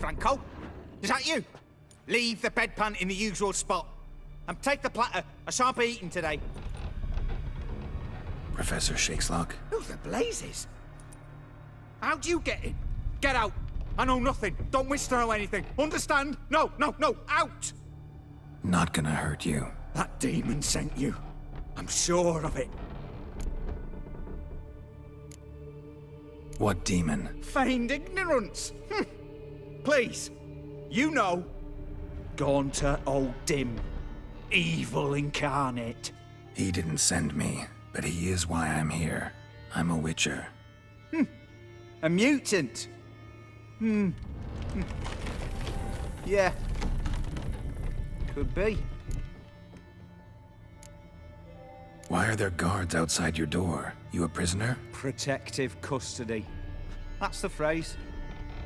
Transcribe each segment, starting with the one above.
Franco? Is that you? Leave the bedpan in the usual spot. And take the platter. I shan't be eating today. Professor Shakeslock? Who the blazes? How'd you get in? Get out! I know nothing. Don't wish to know anything. Understand? No, no, no, out! Not gonna hurt you. That demon sent you. I'm sure of it. What demon? Feigned ignorance. Please, you know. Gaunter O'Dim. Evil incarnate. He didn't send me, but he is why I'm here. I'm a witcher. A mutant. Yeah. Could be. Why are there guards outside your door? You a prisoner? Protective custody. That's the phrase.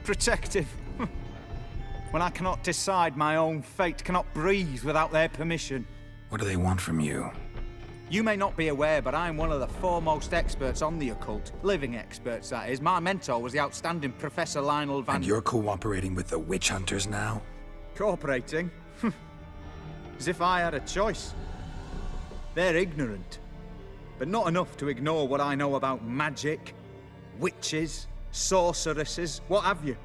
Protective. When I cannot decide my own fate, cannot breathe without their permission. What do they want from you? You may not be aware, but I'm one of the foremost experts on the occult. Living experts, that is. My mentor was the outstanding Professor Lionel Van... And you're cooperating with the witch hunters now? Cooperating? As if I had a choice. They're ignorant, but not enough to ignore what I know about magic, witches, sorceresses, what have you.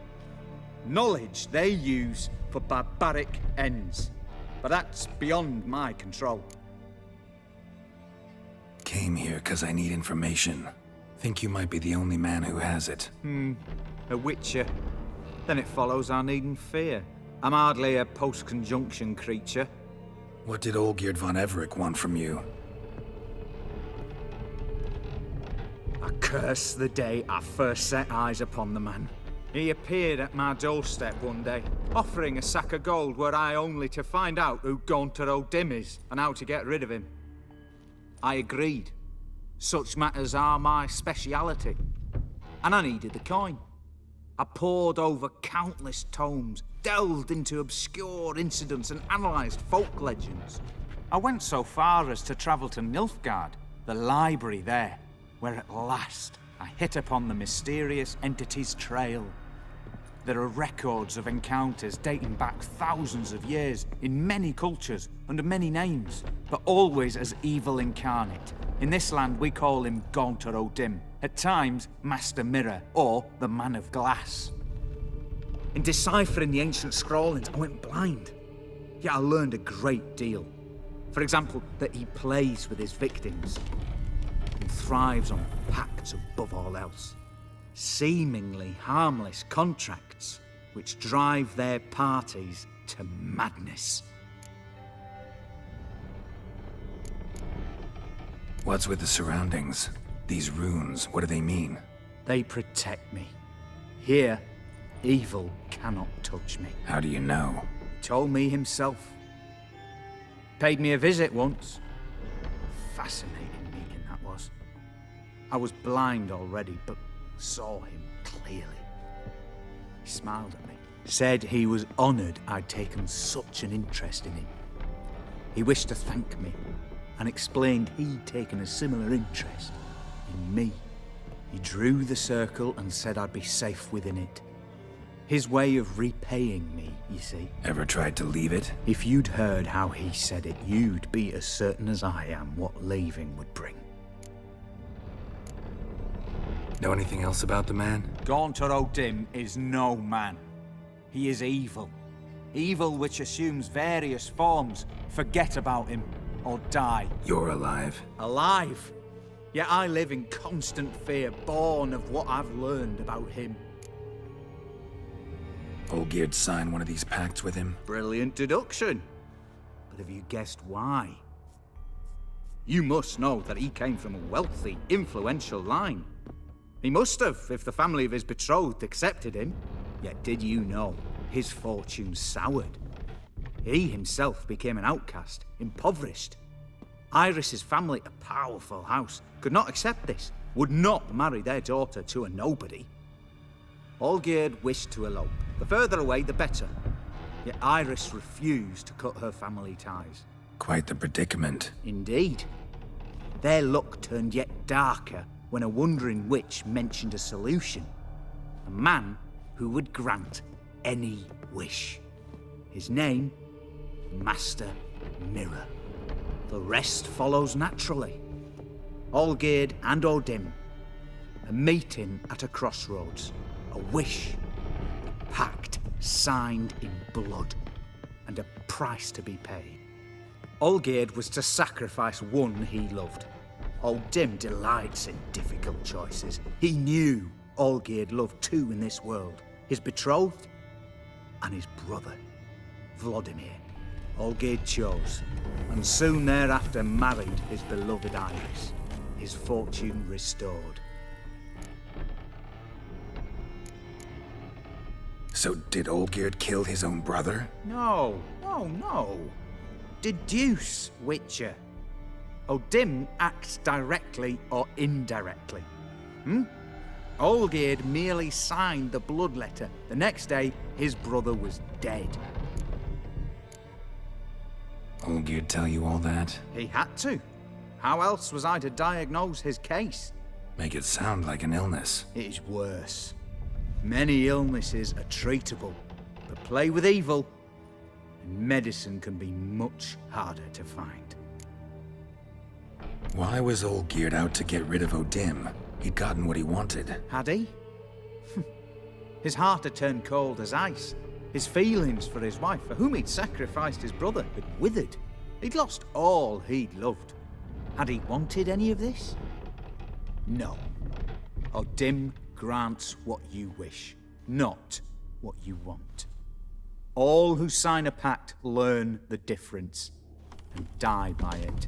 Knowledge they use for barbaric ends. But that's beyond my control. Came here because I need information. Think you might be the only man who has it. A witcher. Then it follows I needn't fear. I'm hardly a post-conjunction creature. What did Olgierd von Everec want from you? I curse the day I first set eyes upon the man. He appeared at my doorstep one day, offering a sack of gold were I only to find out who Gaunter O'Dim is and how to get rid of him. I agreed. Such matters are my speciality. And I needed the coin. I pored over countless tomes, delved into obscure incidents and analysed folk legends. I went so far as to travel to Nilfgaard, the library there, where at last I hit upon the mysterious entity's trail. There are records of encounters dating back thousands of years in many cultures, under many names, but always as evil incarnate. In this land we call him Gaunter O'Dim, at times Master Mirror or the Man of Glass. In deciphering the ancient scrawlings I went blind, yet I learned a great deal. For example, that he plays with his victims and thrives on pacts above all else. Seemingly harmless contracts which drive their parties to madness. What's with the surroundings? These runes, what do they mean? They protect me. Here, evil cannot touch me. How do you know? He told me himself. Paid me a visit once. Fascinating meeting that was. I was blind already, but saw him clearly. He smiled at me, said he was honoured I'd taken such an interest in him. He wished to thank me, and explained he'd taken a similar interest in me. He drew the circle and said I'd be safe within it. His way of repaying me, you see. Ever tried to leave it? If you'd heard how he said it, you'd be as certain as I am what leaving would bring. Know anything else about the man? Gaunter O'Dim is no man. He is evil. Evil which assumes various forms. Forget about him, or die. You're alive. Alive? Yet I live in constant fear, born of what I've learned about him. Olgierd signed one of these pacts with him? Brilliant deduction. But have you guessed why? You must know that he came from a wealthy, influential line. He must have, if the family of his betrothed accepted him. Yet did you know his fortune soured? He himself became an outcast, impoverished. Iris's family, a powerful house, could not accept this, would not marry their daughter to a nobody. Olgierd wished to elope. The further away, the better. Yet Iris refused to cut her family ties. Quite the predicament. Indeed. Their luck turned yet darker when a wandering witch mentioned a solution. A man who would grant any wish. His name, Master Mirror. The rest follows naturally. Olgierd and Odim, a meeting at a crossroads, a wish, a pact signed in blood, and a price to be paid. Olgierd was to sacrifice one he loved. Odim delights in difficult choices. He knew Olgierd loved two in this world, his betrothed and his brother, Vladimir. Olgierd chose, and soon thereafter married his beloved Iris, his fortune restored. So did Olgierd kill his own brother? No. Deduce, Witcher. Odim acts directly or indirectly. Olgierd merely signed the blood letter. The next day, his brother was dead. Olgierd tell you all that? He had to. How else was I to diagnose his case? Make it sound like an illness. It is worse. Many illnesses are treatable, but play with evil, and medicine can be much harder to find. Why was Olgierd out to get rid of Odim? He'd gotten what he wanted. Had he? His heart had turned cold as ice. His feelings for his wife, for whom he'd sacrificed his brother, had withered. He'd lost all he'd loved. Had he wanted any of this? No. Odim grants what you wish, not what you want. All who sign a pact learn the difference and die by it.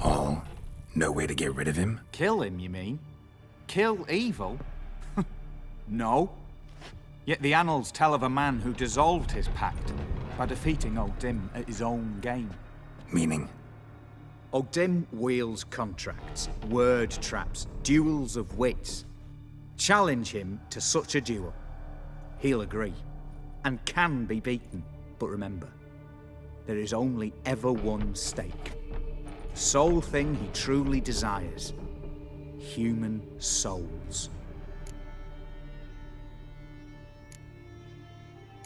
All? No way to get rid of him? Kill him, you mean? Kill evil? No. Yet the annals tell of a man who dissolved his pact by defeating Odim at his own game. Meaning? Odim wields contracts, word traps, duels of wits. Challenge him to such a duel. He'll agree, and can be beaten. But remember, there is only ever one stake. The sole thing he truly desires. Human souls.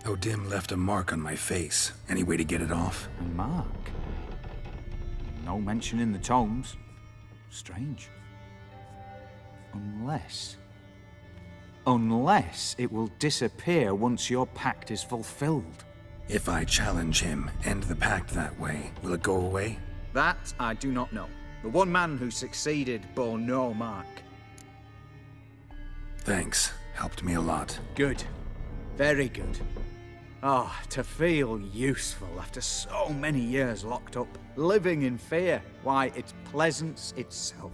Odim left a mark on my face. Any way to get it off? A mark? No mention in the tomes. Strange. Unless it will disappear once your pact is fulfilled. If I challenge him, end the pact that way, will it go away? That I do not know. The one man who succeeded bore no mark. Thanks. Helped me a lot. Good. Very good. Ah, to feel useful after so many years locked up, living in fear. Why, it's pleasance itself.